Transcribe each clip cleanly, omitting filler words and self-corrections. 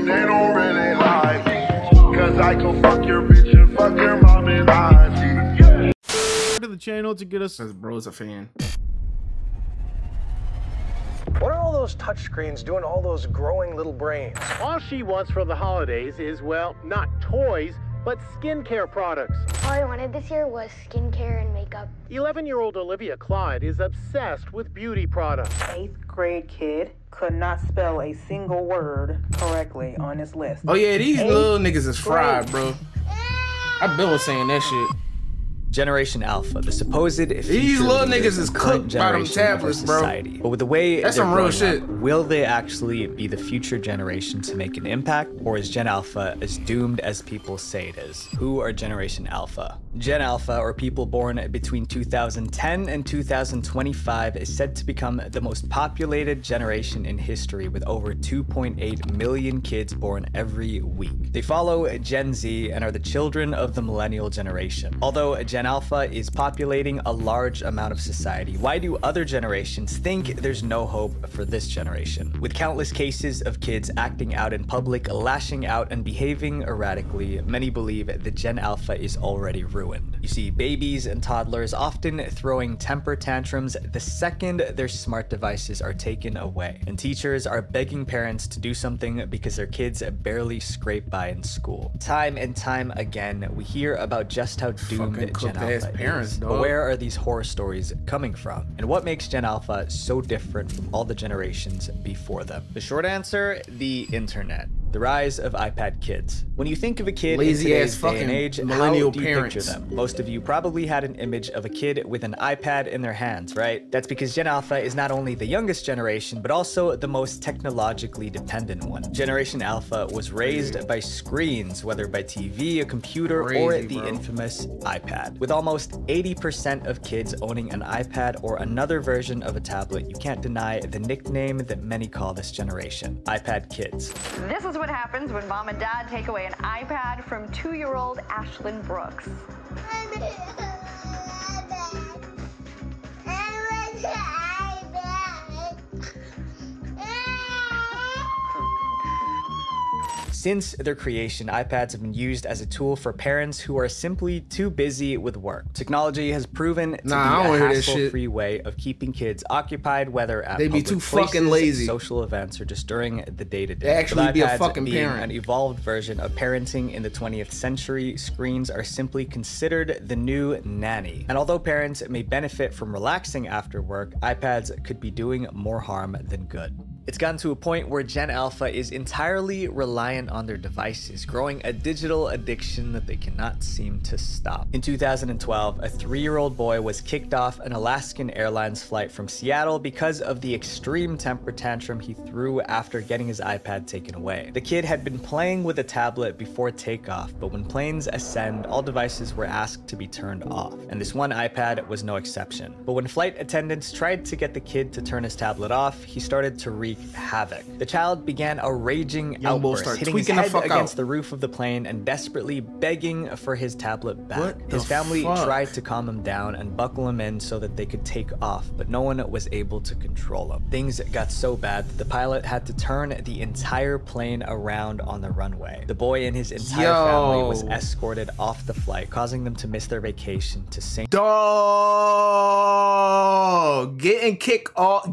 they don't really like me. Cause I can fuck your bitch and fuck your mom and auntie. To the channel to get us. Cause bro's a fan. What are all those touchscreens doing to all those growing little brains? All she wants for the holidays is, well, not toys, but skincare products. All I wanted this year was skincare and makeup. 11-year-old Olivia Clyde is obsessed with beauty products. 8th grade kid could not spell a single word correctly on this list. Oh yeah, these little niggas is fried, bro. I've been saying that shit. Generation Alpha, the supposed these little niggas is cooked by them tablets, bro. But with the way that's some real shit. Up, will they actually be the future generation to make an impact, or is Gen Alpha as doomed as people say it is? Who are Generation Alpha? Gen Alpha, or people born between 2010 and 2025, is said to become the most populated generation in history, with over 2.8 million kids born every week. They follow Gen Z and are the children of the millennial generation. Although Gen Alpha is populating a large amount of society, why do other generations think there's no hope for this generation? With countless cases of kids acting out in public, lashing out, and behaving erratically, many believe that Gen Alpha is already ruined. You see babies and toddlers often throwing temper tantrums the second their smart devices are taken away, and teachers are begging parents to do something because their kids barely scrape by in school. Time and time again, we hear about just how doomed Gen Alpha is. But where are these horror stories coming from? And what makes Gen Alpha so different from all the generations before them? The short answer, the internet. The rise of iPad kids. When you think of a kid lazy in ass today's day and age, millennial how do you parents picture them? Most of you probably had an image of a kid with an iPad in their hands, right? That's because Gen Alpha is not only the youngest generation, but also the most technologically dependent one. Generation Alpha was raised by screens, whether by TV, a computer, or the infamous iPad. With almost 80% of kids owning an iPad or another version of a tablet, you can't deny the nickname that many call this generation, iPad kids. This is what happens when mom and dad take away an iPad from 2-year-old Ashlyn Brooks. Since their creation, iPads have been used as a tool for parents who are simply too busy with work. Technology has proven to be a hassle-free way of keeping kids occupied, whether at they be public too places, fucking lazy, social events, or just during the day-to-day. They actually be a fucking being parent. An evolved version of parenting in the 20th century, screens are simply considered the new nanny. And although parents may benefit from relaxing after work, iPads could be doing more harm than good. It's gotten to a point where Gen Alpha is entirely reliant on their devices, growing a digital addiction that they cannot seem to stop. In 2012, a 3-year-old boy was kicked off an Alaskan Airlines flight from Seattle because of the extreme temper tantrum he threw after getting his iPad taken away. The kid had been playing with a tablet before takeoff, but when planes ascend, all devices were asked to be turned off, and this one iPad was no exception. But when flight attendants tried to get the kid to turn his tablet off, he started to wreak havoc. The child began a raging outburst, hitting his head against the roof of the plane and desperately begging for his tablet back. His family tried to calm him down and buckle him in so that they could take off, but no one was able to control him. Things got so bad that the pilot had to turn the entire plane around on the runway. The boy and his entire family was escorted off the flight, causing them to miss their vacation to St. Dog, getting kicked off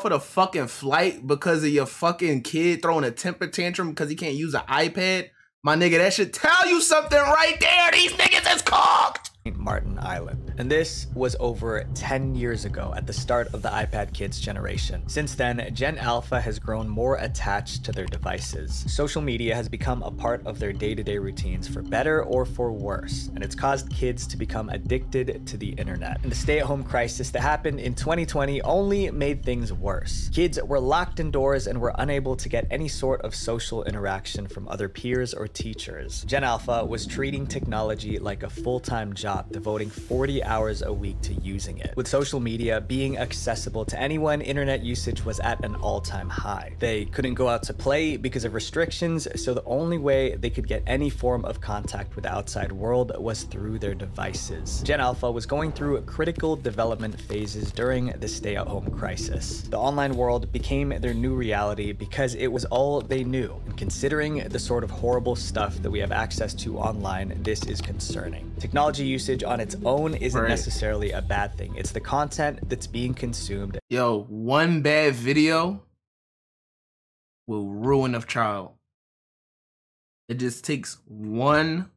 of the fucking flight because of your fucking kid throwing a temper tantrum because he can't use an iPad. My nigga, that should tell you something right there. These niggas is cooked. Martin Island. And this was over 10 years ago at the start of the iPad kids generation. Since then, Gen Alpha has grown more attached to their devices. Social media has become a part of their day-to-day routines for better or for worse, and it's caused kids to become addicted to the internet. And the stay-at-home crisis that happened in 2020 only made things worse. Kids were locked indoors and were unable to get any sort of social interaction from other peers or teachers. Gen Alpha was treating technology like a full-time job non-stop, devoting 40 hours a week to using it. With social media being accessible to anyone, internet usage was at an all-time high. They couldn't go out to play because of restrictions, so the only way they could get any form of contact with the outside world was through their devices. Gen Alpha was going through critical development phases during the stay-at-home crisis. The online world became their new reality because it was all they knew. And considering the sort of horrible stuff that we have access to online, this is concerning. Technology usage on its own isn't necessarily a bad thing. It's the content that's being consumed. Yo, one bad video will ruin a child. It just takes one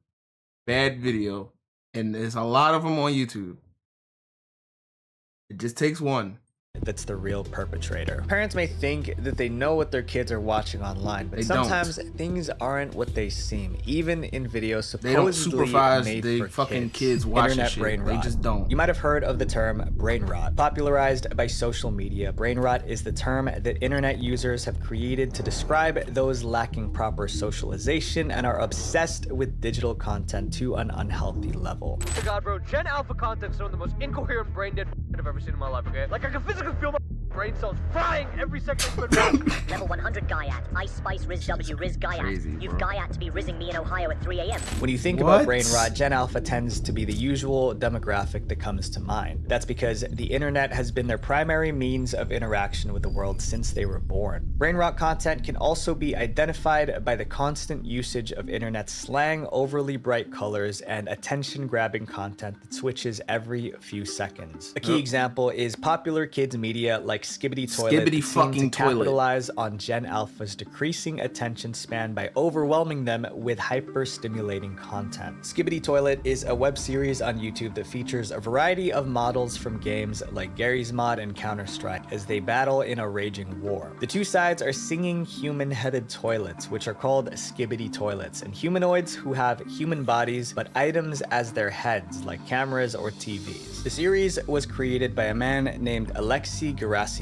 bad video, and there's a lot of them on YouTube. It just takes one. That's the real perpetrator. Parents may think that they know what their kids are watching online, but sometimes things aren't what they seem, even in videos supposedly they don't supervise made the for fucking kids watching Internet shit. brain rot. They just don't. You might have heard of the term brain rot. Popularized by social media, brain rot is the term that internet users have created to describe those lacking proper socialization and are obsessed with digital content to an unhealthy level. Oh god, bro, Gen Alpha content's some of the most incoherent brain dead I've ever seen in my life, okay? Like, I can physically feel my brain cells frying every second. Level 100 Guyat. Ice Spice Riz W Riz Guyat. Crazy, You've Guyat to be rizzing me in Ohio at 3 a.m. When you think about brain rot, Gen Alpha tends to be the usual demographic that comes to mind. That's because the internet has been their primary means of interaction with the world since they were born. Brain rot content can also be identified by the constant usage of internet slang, overly bright colors, and attention-grabbing content that switches every few seconds. A key example is popular kids media like Skibbity Toilet that seem to capitalize on Gen Alpha's decreasing attention span by overwhelming them with hyper-stimulating content. Skibbity Toilet is a web series on YouTube that features a variety of models from games like Garry's Mod and Counter-Strike as they battle in a raging war. The two sides are singing human-headed toilets, which are called Skibbity Toilets, and humanoids who have human bodies but items as their heads, like cameras or TVs. The series was created by a man named Alexei Gerasimov.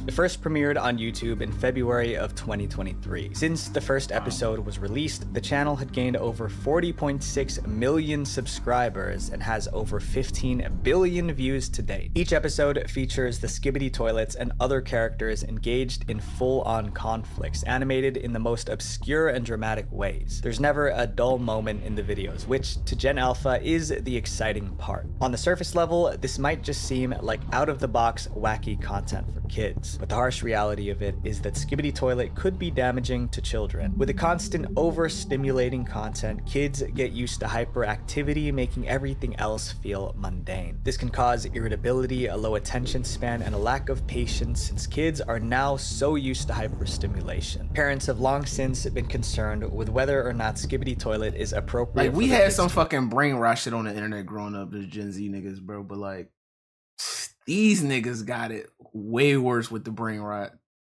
It first premiered on YouTube in February of 2023. Since the first episode was released, the channel had gained over 40.6 million subscribers and has over 15 billion views to date. Each episode features the Skibbity Toilets and other characters engaged in full-on conflicts, animated in the most obscure and dramatic ways. There's never a dull moment in the videos, which to Gen Alpha is the exciting part. On the surface level, this might just seem like out-of-the-box wacky content for kids, but the harsh reality of it is that Skibbity Toilet could be damaging to children. With the constant over-stimulating content, kids get used to hyperactivity, making everything else feel mundane. This can cause irritability, a low attention span, and a lack of patience since kids are now so used to hyperstimulation. Parents have long since been concerned with whether or not Skibbity Toilet is appropriate. Like, we had some fucking brain rot shit on the internet growing up as Gen Z niggas, bro, but like, these niggas got it way worse with the brain rot.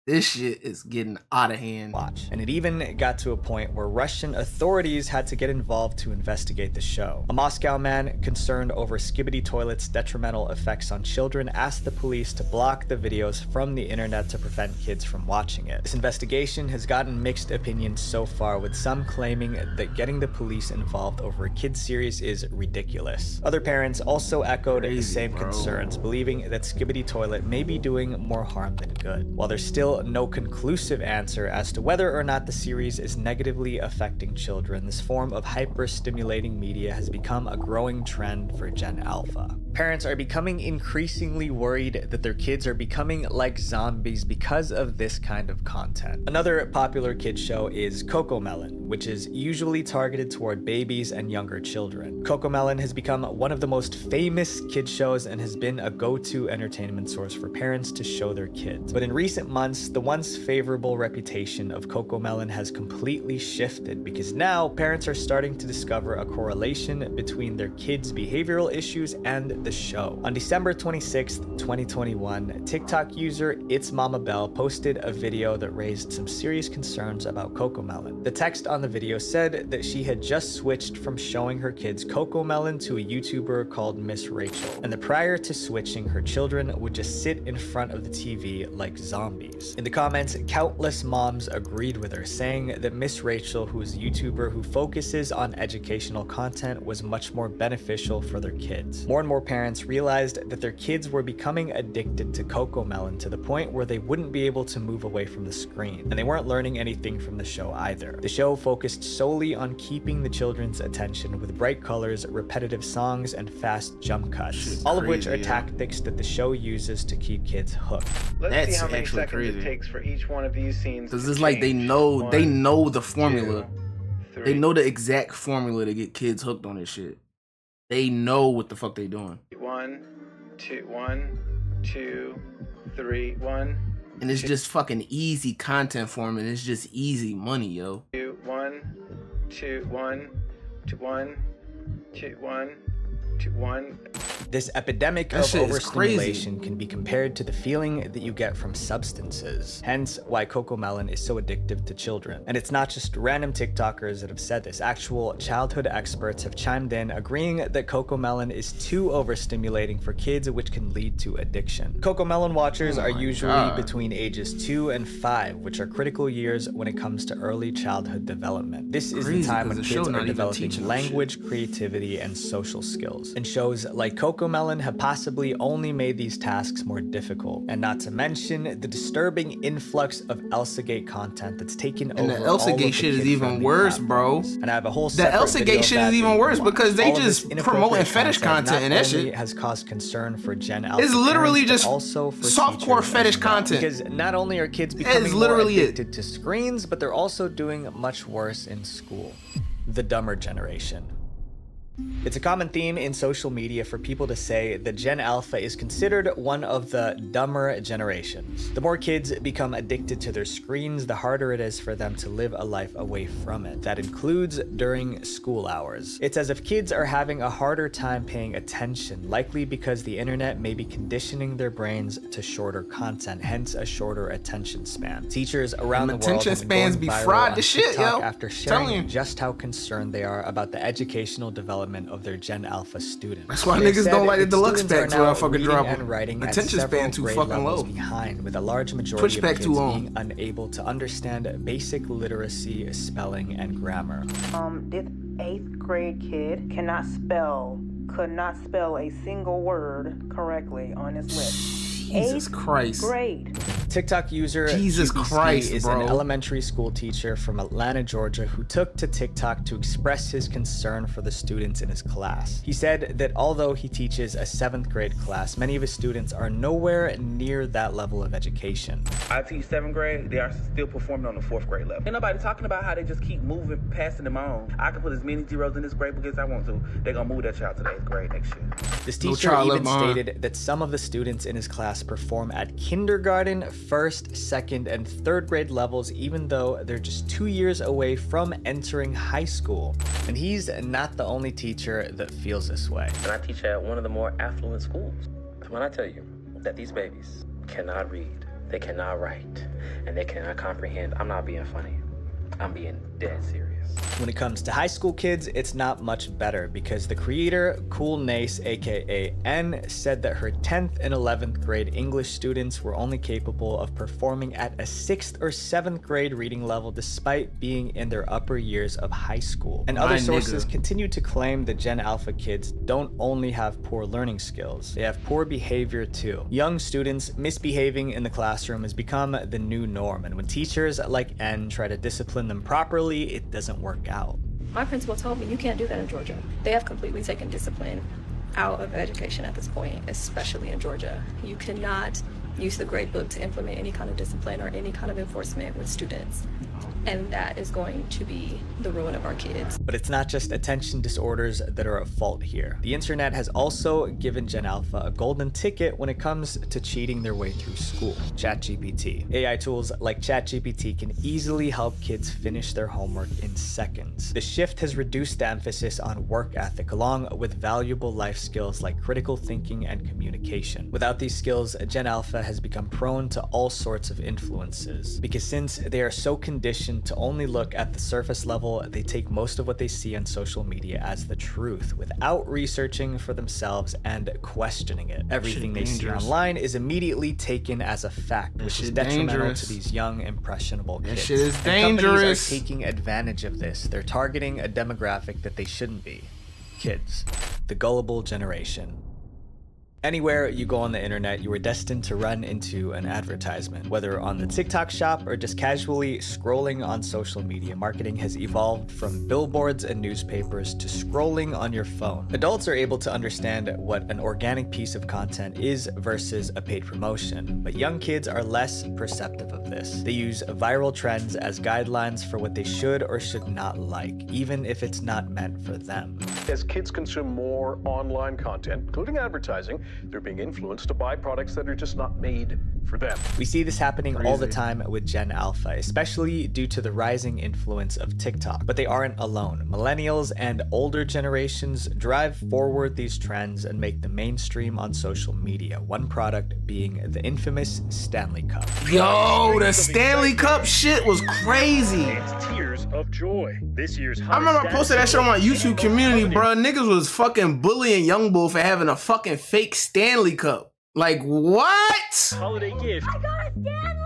This shit is getting out of hand. And it even got to a point where Russian authorities had to get involved to investigate the show. A Moscow man concerned over Skibbity Toilet's detrimental effects on children asked the police to block the videos from the internet to prevent kids from watching it. This investigation has gotten mixed opinions so far, with some claiming that getting the police involved over a kids series is ridiculous. Other parents also echoed the same concerns, believing that Skibbity Toilet may be doing more harm than good. While there's still no conclusive answer as to whether or not the series is negatively affecting children, this form of hyper-stimulating media has become a growing trend for Gen Alpha. Parents are becoming increasingly worried that their kids are becoming like zombies because of this kind of content. Another popular kids show is CoComelon, which is usually targeted toward babies and younger children. CoComelon has become one of the most famous kids shows and has been a go-to entertainment source for parents to show their kids. But in recent months, the once favorable reputation of CoComelon has completely shifted because now parents are starting to discover a correlation between their kids' behavioral issues and the show. On December 26th, 2021, TikTok user itsmamabelle posted a video that raised some serious concerns about CoComelon. The text on the video said that she had just switched from showing her kids CoComelon to a YouTuber called Miss Rachel, and that prior to switching, her children would just sit in front of the TV like zombies. In the comments, countless moms agreed with her, saying that Miss Rachel, who is a YouTuber who focuses on educational content, was much more beneficial for their kids. More and more parents realized that their kids were becoming addicted to CoComelon to the point where they wouldn't be able to move away from the screen, and they weren't learning anything from the show either. The show focused solely on keeping the children's attention with bright colors, repetitive songs, and fast jump cuts, all of which are tactics that the show uses to keep kids hooked. Let's see how many seconds it takes for each one of these scenes. Because it's like they know the formula. They know the exact formula to get kids hooked on this shit. They know what the fuck they doing. 1, 2, 3, 1. And it's just fucking easy content for them, and it's just easy money, yo. 2, 1, 2, 1, 2, 1, 2, 1, 2, 1. This epidemic of overstimulation can be compared to the feeling that you get from substances, hence why CoComelon is so addictive to children. And it's not just random TikTokers that have said this. Actual childhood experts have chimed in, agreeing that CoComelon is too overstimulating for kids, which can lead to addiction. CoComelon watchers are usually between ages 2 and 5, which are critical years when it comes to early childhood development. This is the time when kids are developing language, creativity, and social skills. And shows like CoComelon have possibly only made these tasks more difficult, and not to mention the disturbing influx of Elsagate content that's taken over. And the Elsagate shit is even worse, bro. And I have a whole the Elsagate shit is even worse because they just promoting fetish content and that shit has caused concern for Gen Alpha. It's literally parents, just also for softcore fetish content. Because not only are kids becoming more addicted to screens, but they're also doing much worse in school. The dumber generation. It's a common theme in social media for people to say that Gen Alpha is considered one of the dumber generations. The more kids become addicted to their screens, the harder it is for them to live a life away from it. That includes during school hours. It's as if kids are having a harder time paying attention, likely because the internet may be conditioning their brains to shorter content, hence a shorter attention span. Teachers around the world have been going viral on TikTok after sharing just how concerned they are about the educational development of their Gen Alpha students. That's why niggas don't like the deluxe packs when I fucking drop them. Attention span too fucking low. Behind, with a large majority of kids being unable to understand basic literacy, spelling, and grammar. This 8th grade kid could not spell a single word correctly on his list. Jesus Christ. Grade. TikTok user Jesus Christ, is an elementary school teacher from Atlanta, Georgia, who took to TikTok to express his concern for the students in his class. He said that although he teaches a 7th grade class, many of his students are nowhere near that level of education. I teach 7th grade, they are still performing on the 4th grade level. Ain't nobody talking about how they just keep moving, passing them on. I can put as many zeros in this grade book as I want to. They're gonna move that child to the 8th grade next year. This teacher even stated that some of the students in his class perform at kindergarten, 1st, 2nd, and 3rd grade levels, even though they're just 2 years away from entering high school. And he's not the only teacher that feels this way. And I teach at one of the more affluent schools. When I tell you that these babies cannot read, they cannot write, and they cannot comprehend, I'm not being funny. I'm being dead serious. When it comes to high school kids, it's not much better because the creator, Cool Nace, aka N, said that her 10th and 11th grade English students were only capable of performing at a 6th or 7th grade reading level despite being in their upper years of high school. And other sources continue to claim that Gen Alpha kids don't only have poor learning skills, they have poor behavior too. Young students misbehaving in the classroom has become the new norm, and when teachers like N try to discipline them properly, it doesn't work out. My principal told me you can't do that in Georgia. They have completely taken discipline out of education at this point, especially in Georgia. You cannot use the grade book to implement any kind of discipline or any kind of enforcement with students. And that is going to be the ruin of our kids. But it's not just attention disorders that are at fault here. The internet has also given Gen Alpha a golden ticket when it comes to cheating their way through school. ChatGPT. AI tools like ChatGPT can easily help kids finish their homework in seconds. The shift has reduced the emphasis on work ethic along with valuable life skills like critical thinking and communication. Without these skills, Gen Alpha has become prone to all sorts of influences because since they are so conditioned generation to only look at the surface level. They take most of what they see on social media as the truth without researching for themselves and questioning it. Everything they see online is immediately taken as a fact, which is detrimental to these young, impressionable kids. That shit is dangerous. dangerous. Companies are taking advantage of this. They're targeting a demographic that they shouldn't be. Kids. The gullible generation. Anywhere you go on the internet, you are destined to run into an advertisement. Whether on the TikTok shop or just casually scrolling on social media, marketing has evolved from billboards and newspapers to scrolling on your phone. Adults are able to understand what an organic piece of content is versus a paid promotion, but young kids are less perceptive of this. They use viral trends as guidelines for what they should or should not like, even if it's not meant for them. As kids consume more online content, including advertising, they're being influenced to buy products that are just not made for them. We see this happening all the time with Gen Alpha, especially due to the rising influence of TikTok. But they aren't alone. Millennials and older generations drive forward these trends and make them mainstream on social media, one product being the infamous Stanley Cup. Yo, the Stanley Cup shit was crazy. It's tears of joy. This year's I remember I posted that shit on my YouTube community, bro. Niggas was fucking bullying Young Bull for having a fucking fake Stanley Cup. Like, what? Holiday gift. I got a Stanley!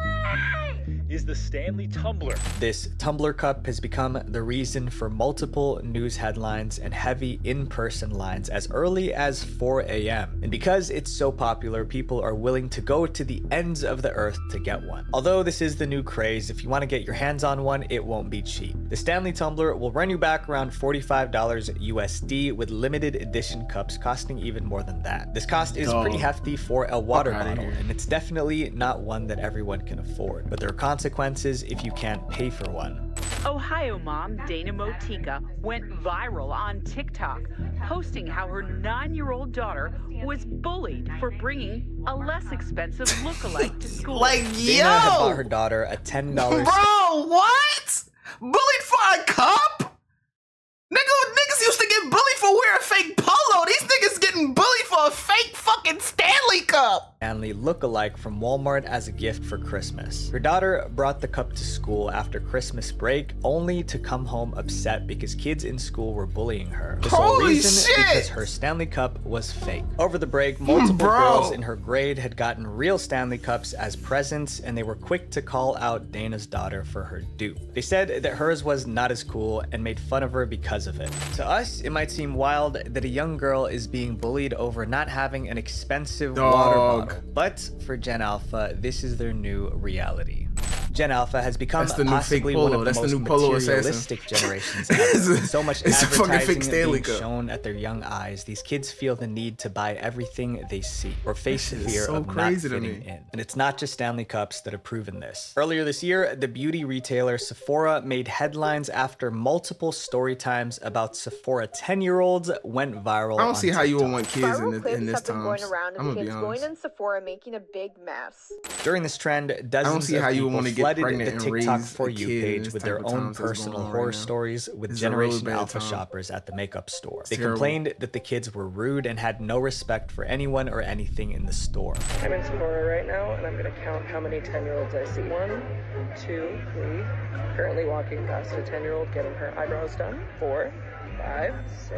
Is the Stanley Tumbler. This tumbler cup has become the reason for multiple news headlines and heavy in-person lines as early as 4 a.m. And because it's so popular, people are willing to go to the ends of the earth to get one. Although this is the new craze, if you want to get your hands on one, it won't be cheap. The Stanley Tumbler will run you back around $45 USD, with limited edition cups costing even more than that. This cost is pretty hefty for a water bottle, and it's definitely not one that everyone can afford. But there are consequences if you can't pay for one. Ohio mom Dana Motika went viral on TikTok, posting how her 9-year-old daughter was bullied for bringing a less expensive lookalike to school. Like, Dana had bought her daughter a $10. Bro, what? Bullied for a cup? Niggas used to get bullied for wearing fake polo. These niggas getting bullied for a fake fucking Stanley Cup. Stanley lookalike from Walmart as a gift for Christmas. Her daughter brought the cup to school after Christmas break, only to come home upset because kids in school were bullying her. The sole reason because her Stanley Cup was fake. Over the break, multiple girls in her grade had gotten real Stanley Cups as presents, and they were quick to call out Dana's daughter for her dupe. They said that hers was not as cool and made fun of her because of it. To us, it might seem wild that a young girl is being bullied over not having an expensive water bottle. But for Gen Alpha, this is their new reality. Gen Alpha has become possibly one of the most materialistic generations ever. So much advertising being shown at their young eyes, these kids feel the need to buy everything they see or face the fear of not fitting in. And it's not just Stanley Cups that have proven this. Earlier this year, the beauty retailer Sephora made headlines after multiple story times about Sephora 10-year-olds went viral. I don't see how you would want kids in this time. I'm gonna be honest. Going in Sephora making a big mess. During this trend, dozens of people flooded the TikTok For You page with their own personal horror stories with Generation Alpha shoppers at the makeup store. They complained that the kids were rude and had no respect for anyone or anything in the store. I'm in Sephora right now, and I'm gonna count how many 10-year-olds I see. 1, 2, 3. Currently walking past a 10-year-old getting her eyebrows done. 4, 5, 6.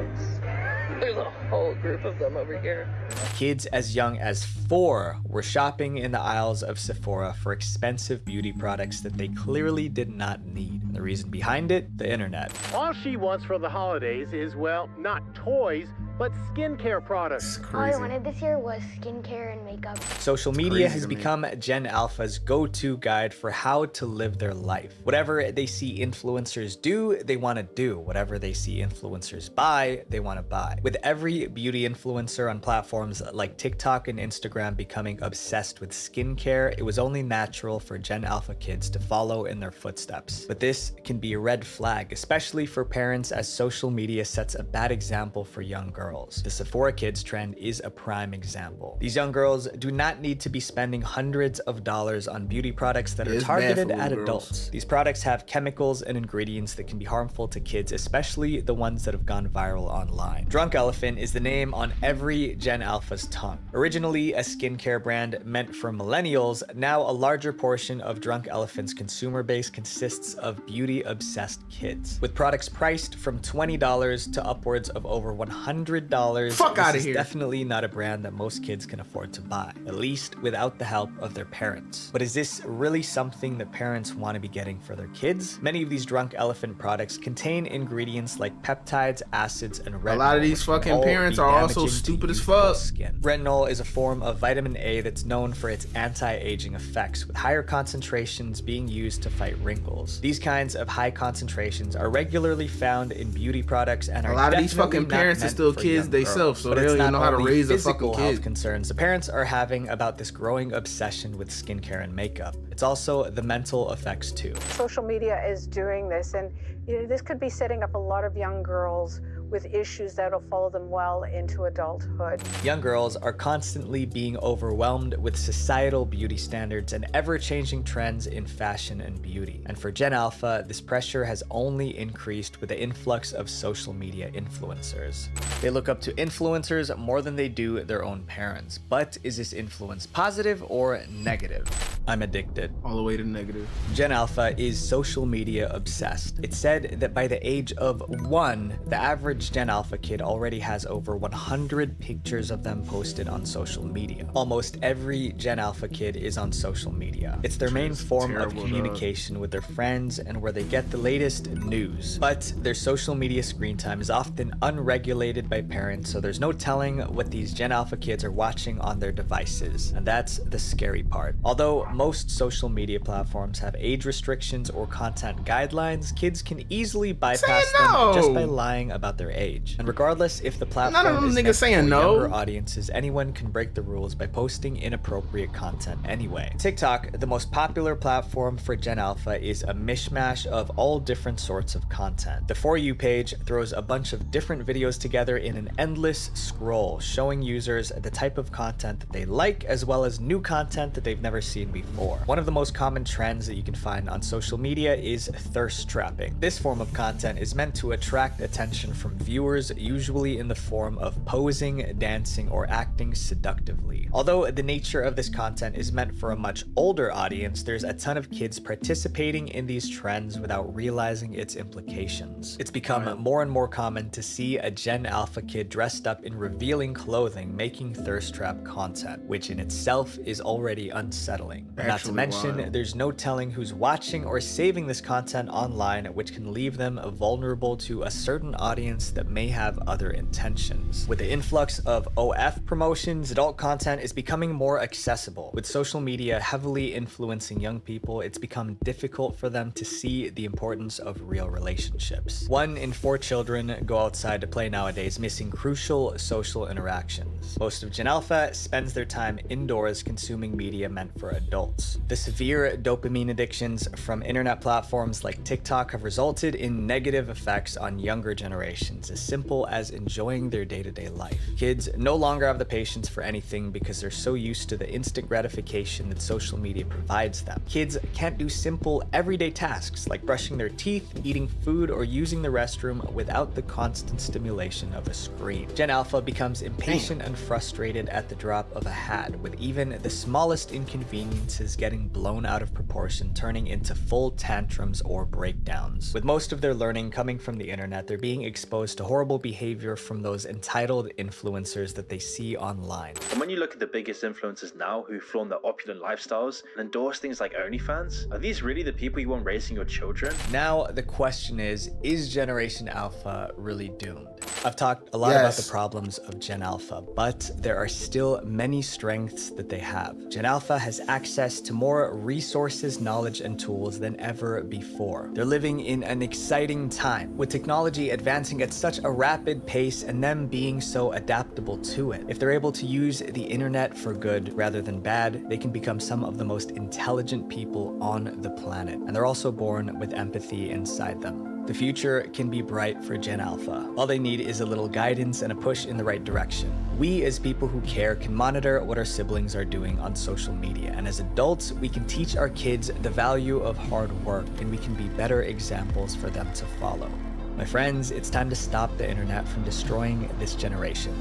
There's a whole group of them over here. Kids as young as 4 were shopping in the aisles of Sephora for expensive beauty products that they clearly did not need. And the reason behind it, the internet. All she wants for the holidays is, well, not toys, but skincare products. All I wanted this year was skincare and makeup. Social media has become Gen Alpha's go-to guide for how to live their life. Whatever they see influencers do, they want to do. Whatever they see influencers buy, they want to buy. With every beauty influencer on platforms like TikTok and Instagram becoming obsessed with skincare, it was only natural for Gen Alpha kids to follow in their footsteps. But this can be a red flag, especially for parents, as social media sets a bad example for young girls. girls. The Sephora Kids trend is a prime example. These young girls do not need to be spending hundreds of dollars on beauty products that are targeted at adults. These products have chemicals and ingredients that can be harmful to kids, especially the ones that have gone viral online. Drunk Elephant is the name on every Gen Alpha's tongue. Originally a skincare brand meant for millennials, now a larger portion of Drunk Elephant's consumer base consists of beauty-obsessed kids. With products priced from $20 to upwards of over $100, Fuck out of this is here. definitely not a brand that most kids can afford to buy, at least without the help of their parents. But is this really something that parents want to be getting for their kids? Many of these Drunk Elephant products contain ingredients like peptides, acids, and retinol. A lot of these fucking parents are also stupid as fuck. Retinol is a form of vitamin A that's known for its anti-aging effects, with higher concentrations being used to fight wrinkles. These kinds of high concentrations are regularly found in beauty products and are a lot of these fucking parents are still kids themselves, so they don't even know how to raise a fucking kid. Health concerns the parents are having about this growing obsession with skincare and makeup. It's also the mental effects too. Social media is doing this, and this could be setting up a lot of young girls with issues that'll follow them well into adulthood. Young girls are constantly being overwhelmed with societal beauty standards and ever-changing trends in fashion and beauty. And for Gen Alpha, this pressure has only increased with the influx of social media influencers. They look up to influencers more than they do their own parents. But is this influence positive or negative? I'm addicted. All the way to negative. Gen Alpha is social media obsessed. It's said that by the age of 1, the average Gen Alpha kid already has over 100 pictures of them posted on social media. Almost every Gen Alpha kid is on social media. It's their main form of communication with their friends and where they get the latest news. But their social media screen time is often unregulated by parents, so there's no telling what these Gen Alpha kids are watching on their devices. And that's the scary part. Although most social media platforms have age restrictions or content guidelines, kids can easily bypass them just by lying about their age. And regardless if the platform is meant for younger audiences, anyone can break the rules by posting inappropriate content anyway. TikTok, the most popular platform for Gen Alpha, is a mishmash of all different sorts of content. The For You page throws a bunch of different videos together in an endless scroll, showing users the type of content that they like, as well as new content that they've never seen before. One of the most common trends that you can find on social media is thirst trapping. This form of content is meant to attract attention from viewers, usually in the form of posing, dancing, or acting seductively. Although the nature of this content is meant for a much older audience, there's a ton of kids participating in these trends without realizing its implications. It's become more and more common to see a Gen Alpha kid dressed up in revealing clothing making thirst trap content, which in itself is already unsettling. Not to mention, there's no telling who's watching or saving this content online, which can leave them vulnerable to a certain audience that may have other intentions. With the influx of OF promotions, adult content is becoming more accessible. With social media heavily influencing young people, it's become difficult for them to see the importance of real relationships. 1 in 4 children go outside to play nowadays, missing crucial social interactions. Most of Gen Alpha spends their time indoors consuming media meant for adults. The severe dopamine addictions from internet platforms like TikTok have resulted in negative effects on younger generations, as simple as enjoying their day-to-day life. Kids no longer have the patience for anything because they're so used to the instant gratification that social media provides them. Kids can't do simple everyday tasks like brushing their teeth, eating food, or using the restroom without the constant stimulation of a screen. Gen Alpha becomes impatient and frustrated at the drop of a hat, with even the smallest inconveniences getting blown out of proportion, turning into full tantrums or breakdowns. With most of their learning coming from the internet, they're being exposed to horrible behavior from those entitled influencers that they see online. And when you look at the biggest influencers now who flaunt their opulent lifestyles and endorse things like OnlyFans, are these really the people you want raising your children? Now the question is Generation Alpha really doomed? I've talked a lot about the problems of Gen Alpha, but there are still many strengths that they have. Gen Alpha has access to more resources, knowledge, and tools than ever before. They're living in an exciting time, with technology advancing at such a rapid pace and them being so adaptable to it. If they're able to use the internet for good rather than bad, they can become some of the most intelligent people on the planet. And they're also born with empathy inside them. The future can be bright for Gen Alpha. All they need is a little guidance and a push in the right direction. We, as people who care, can monitor what our siblings are doing on social media. And as adults, we can teach our kids the value of hard work, and we can be better examples for them to follow. My friends, it's time to stop the internet from destroying this generation.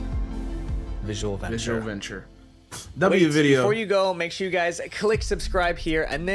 Visual Venture. Visual Venture. W video. Before you go, make sure you guys click subscribe here and then